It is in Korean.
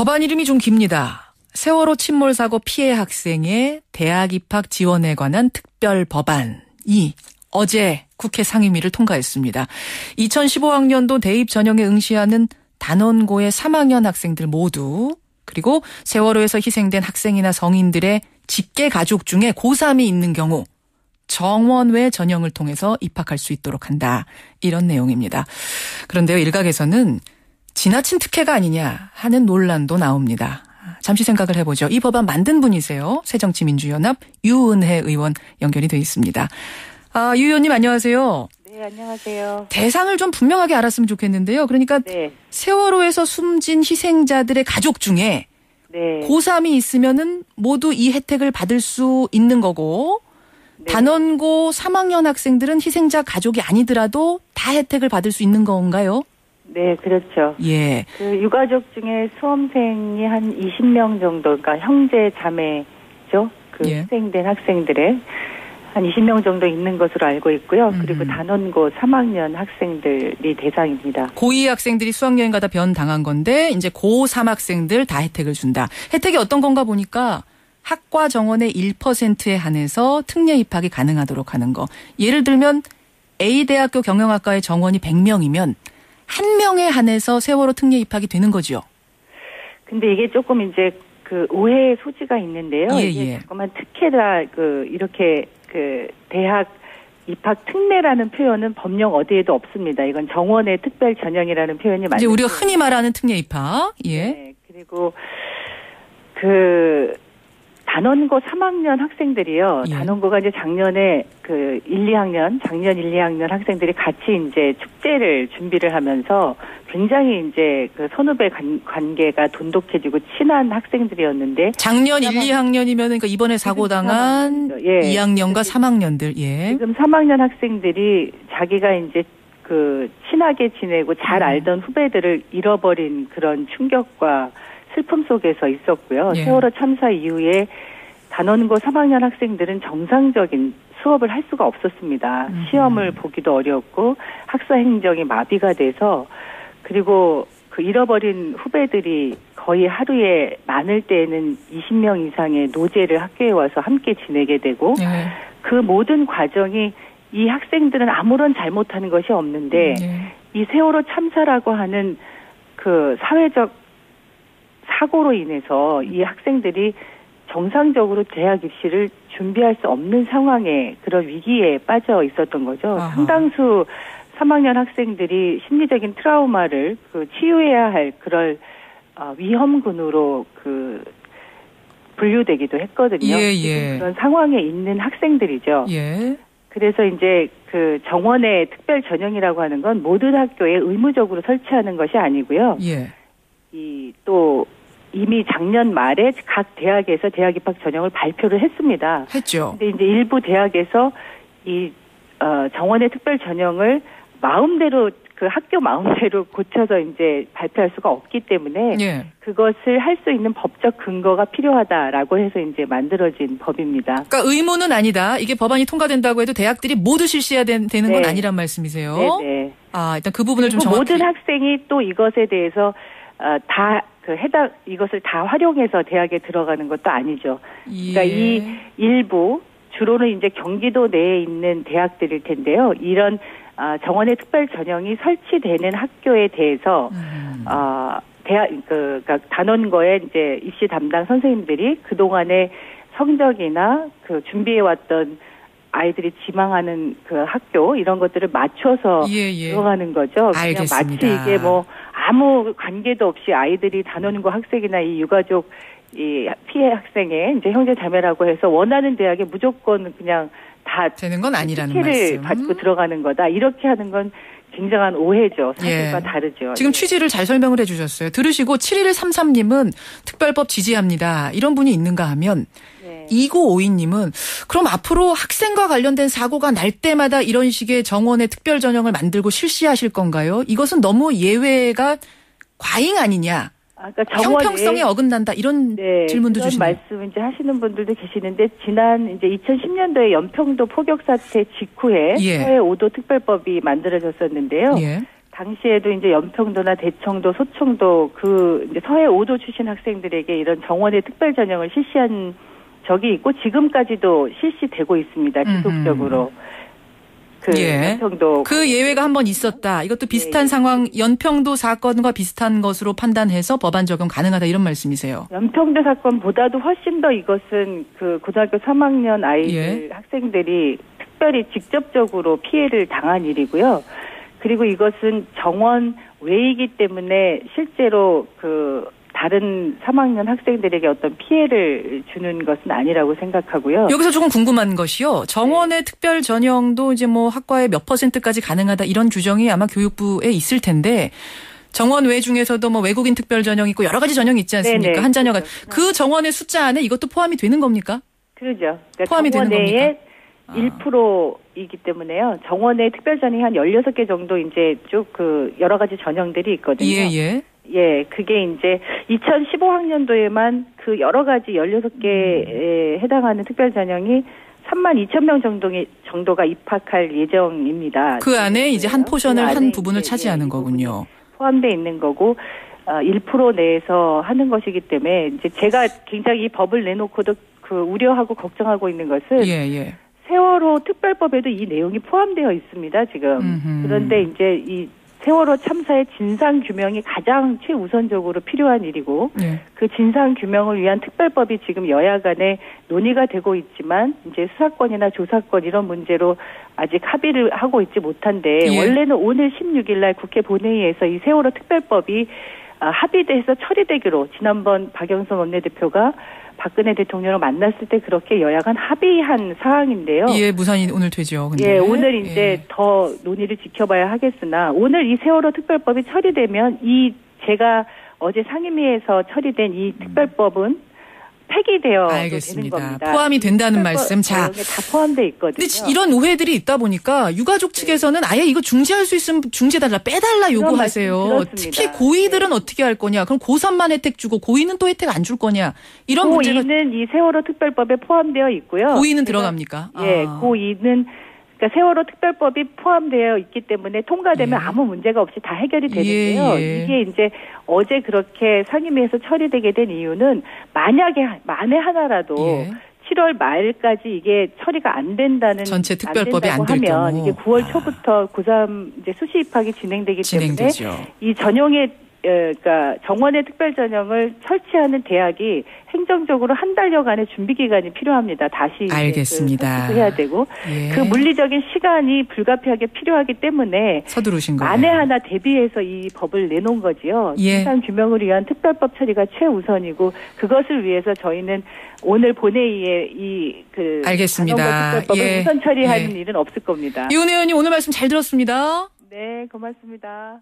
법안 이름이 좀 깁니다. 세월호 침몰 사고 피해 학생의 대학 입학 지원에 관한 특별 법안이 어제 국회 상임위를 통과했습니다. 2015학년도 대입 전형에 응시하는 단원고의 3학년 학생들 모두, 그리고 세월호에서 희생된 학생이나 성인들의 직계 가족 중에 고3이 있는 경우 정원외 전형을 통해서 입학할 수 있도록 한다. 이런 내용입니다. 그런데요, 일각에서는 지나친 특혜가 아니냐 하는 논란도 나옵니다. 잠시 생각을 해보죠. 이 법안 만든 분이세요. 새정치민주연합 유은혜 의원 연결이 돼 있습니다. 유 의원님 안녕하세요. 네, 안녕하세요. 대상을 좀 분명하게 알았으면 좋겠는데요. 그러니까 네. 세월호에서 숨진 희생자들의 가족 중에 네. 고3이 있으면은 모두 이 혜택을 받을 수 있는 거고 네. 단원고 3학년 학생들은 희생자 가족이 아니더라도 다 혜택을 받을 수 있는 건가요? 네, 그렇죠. 예. 그 유가족 중에 수험생이 한 20명 정도, 그러니까 형제 자매죠. 그 예. 희생된 학생들의 한 20명 정도 있는 것으로 알고 있고요. 그리고 단원고 3학년 학생들이 대상입니다. 고2 학생들이 수학여행 가다 변당한 건데 이제 고3 학생들 다 혜택을 준다. 혜택이 어떤 건가 보니까 학과 정원의 1%에 한해서 특례 입학이 가능하도록 하는 거. 예를 들면 A대학교 경영학과의 정원이 100명이면 1명에 한해서 세월호 특례 입학이 되는 거죠. 근데 이게 조금 이제 그 오해의 소지가 있는데요. 예, 이게 자꾸만 특혜다 이렇게 대학 입학 특례라는 표현은 법령 어디에도 없습니다. 이건 정원의 특별 전형이라는 표현이 맞죠. 이제 우리가 흔히 말하는 특례 입학. 예. 네. 그리고 단원고 3학년 학생들이요. 예. 단원고가 이제 작년 1, 2학년 학생들이 같이 이제 축제를 준비를 하면서 굉장히 이제 그 선후배 관계가 돈독해지고 친한 학생들이었는데. 작년 1, 2학년이면 그러니까 이번에 사고 당한 예. 2학년과 3학년들. 예. 지금 3학년 학생들이 자기가 이제 친하게 지내고 잘 알던 후배들을 잃어버린 그런 충격과 슬픔 속에서 있었고요. 예. 세월호 참사 이후에 단원고 3학년 학생들은 정상적인 수업을 할 수가 없었습니다. 시험을 보기도 어렵고 학사 행정이 마비가 돼서, 그리고 그 잃어버린 후배들이 거의 하루에 많을 때에는 20명 이상의 노제를 학교에 와서 함께 지내게 되고 예. 그 모든 과정이 이 학생들은 아무런 잘못하는 것이 없는데 이 세월호 참사라고 하는 그 사회적 사고로 인해서 이 학생들이 정상적으로 대학 입시를 준비할 수 없는 상황에, 그런 위기에 빠져 있었던 거죠. 아하. 상당수 3학년 학생들이 심리적인 트라우마를 치유해야 할 그런 위험군으로 분류되기도 했거든요. 예. 그런 상황에 있는 학생들이죠. 예. 그래서 이제 정원의 특별 전형이라고 하는 건 모든 학교에 의무적으로 설치하는 것이 아니고요. 예. 이미 작년 말에 각 대학에서 대학 입학 전형을 발표를 했습니다. 했죠. 근데 이제 일부 대학에서 정원의 특별 전형을 마음대로 학교 마음대로 고쳐서 이제 발표할 수가 없기 때문에 예. 그것을 할 수 있는 법적 근거가 필요하다라고 해서 이제 만들어진 법입니다. 그러니까 의무는 아니다. 이게 법안이 통과된다고 해도 대학들이 모두 실시해야 되는 건 아니란 말씀이세요. 네. 일단 그 부분을 좀 정확히. 모든 학생이 또 이것에 대해서 이것을 다 활용해서 대학에 들어가는 것도 아니죠. 예. 그러니까 이 일부, 주로는 이제 경기도 내에 있는 대학들일 텐데요. 이런 정원의 특별 전형이 설치되는 학교에 대해서 그러니까 단원고의 이제 입시 담당 선생님들이 그동안의 성적이나 준비해왔던 아이들이 지망하는 학교, 이런 것들을 맞춰서 들어가는 거죠. 알겠습니다. 그냥 마치 이게 아무 관계도 없이 아이들이 단원고 학생이나 이 유가족 피해 학생의 이제 형제 자매라고 해서 원하는 대학에 무조건 그냥 다 되는 건 아니라는 말씀. 받고 들어가는 거다. 이렇게 하는 건 굉장한 오해죠. 사실과 예. 다르죠. 지금 취지를 잘 설명을 해주셨어요. 들으시고 7133님은 특별법 지지합니다. 이런 분이 있는가 하면 2952님은 그럼 앞으로 학생과 관련된 사고가 날 때마다 이런 식의 정원의 특별 전형을 만들고 실시하실 건가요? 이것은 너무 예외가 과잉 아니냐? 그러니까 형평성에 어긋난다 이런 질문도 주시네요. 말씀 이제 하시는 분들도 계시는데 지난 이제 2010년도에 연평도 포격 사태 직후에 서해 5도 특별법이 만들어졌었는데요. 당시에도 이제 연평도나 대청도, 소청도 그 이제 서해 5도 출신 학생들에게 이런 정원의 특별 전형을 실시한 적이 있고 지금까지도 실시되고 있습니다. 지속적으로. 그 예. 연평도 그 예외가 한 번 있었다. 이것도 비슷한 상황, 연평도 사건과 비슷한 것으로 판단해서 법안 적용 가능하다 이런 말씀이세요. 연평도 사건보다도 훨씬 더 이것은 그 고등학교 3학년 아이들 학생들이 특별히 직접적으로 피해를 당한 일이고요. 그리고 이것은 정원 외이기 때문에 실제로 그 다른 3학년 학생들에게 어떤 피해를 주는 것은 아니라고 생각하고요. 여기서 조금 궁금한 것이요. 정원의 특별 전형도 이제 뭐 학과에 몇 %까지 가능하다 이런 규정이 아마 교육부에 있을 텐데 정원 외 중에서도 뭐 외국인 특별 전형 있고 여러 가지 전형이 있지 않습니까? 네네. 한 자녀가 그 정원의 숫자 안에 이것도 포함이 되는 겁니까? 그러죠. 그러니까 포함이 되는 겁니까? 1%이기 때문에요. 정원의 특별 전형이 한 16개 정도 이제 쭉 그 여러 가지 전형들이 있거든요. 예. 예, 그게 이제 2015학년도에만 그 여러 가지 16개에 해당하는 특별 전형이 32,000명 정도가 입학할 예정입니다. 그 안에 이제 한 포션을 그 한 부분을 차지하는 거군요. 포함되어 있는 거고 1% 내에서 하는 것이기 때문에 이제 제가 굉장히 이 법을 내놓고도 그 우려하고 걱정하고 있는 것은 세월호 특별법에도 이 내용이 포함되어 있습니다, 지금. 그런데 이제 이 세월호 참사의 진상 규명이 가장 최우선적으로 필요한 일이고 그 진상 규명을 위한 특별법이 지금 여야 간에 논의가 되고 있지만 이제 수사권이나 조사권 이런 문제로 아직 합의를 하고 있지 못한데 원래는 오늘 16일 날 국회 본회의에서 이 세월호 특별법이 합의돼서 처리되기로 지난번 박영선 원내대표가 박근혜 대통령을 만났을 때 그렇게 여야 간 합의한 사항인데요. 예, 무산이 오늘 되죠. 근데. 예, 오늘 이제 더 논의를 지켜봐야 하겠으나 오늘 이 세월호 특별법이 처리되면 제가 어제 상임위에서 처리된 이 특별법은 폐기되어 되는 겁니다. 포함이 된다는 말씀. 자, 다 포함되어 있거든요. 근데 이런 오해들이 있다 보니까 유가족 측에서는 아예 이거 중지할 수 있으면 중지해달라, 빼달라 요구하세요. 특히 고이들은 어떻게 할 거냐? 그럼 고3만 혜택 주고 고이는 또 혜택 안 줄 거냐? 이런 문제가. 고이는 이 세월호 특별법에 포함되어 있고요. 고이는 들어갑니까? 예, 고이는 그러니까 세월호 특별법이 포함되어 있기 때문에 통과되면 아무 문제가 없이 다 해결이 되는데요. 이게 이제 어제 그렇게 상임위에서 처리되게 된 이유는 만에 하나라도 7월 말까지 이게 처리가 안 된다는 전체 특별법이 안 될 경우 하면 이게 9월 초부터 고3 이제 수시 입학이 진행되기 때문에 이 전형의 그러니까 정원의 특별 전형을 설치하는 대학이 행정적으로 한 달여간의 준비 기간이 필요합니다. 다시 알겠습니다. 해야 되고 그 물리적인 시간이 불가피하게 필요하기 때문에 서두르신 거예요. 만에 하나 대비해서 이 법을 내놓은 거지요. 진상 규명을 위한 특별법 처리가 최우선이고 그것을 위해서 저희는 오늘 본회의에 알겠습니다. 특별법을 우선 처리하는 일은 없을 겁니다. 이훈 의원님 오늘 말씀 잘 들었습니다. 네, 고맙습니다.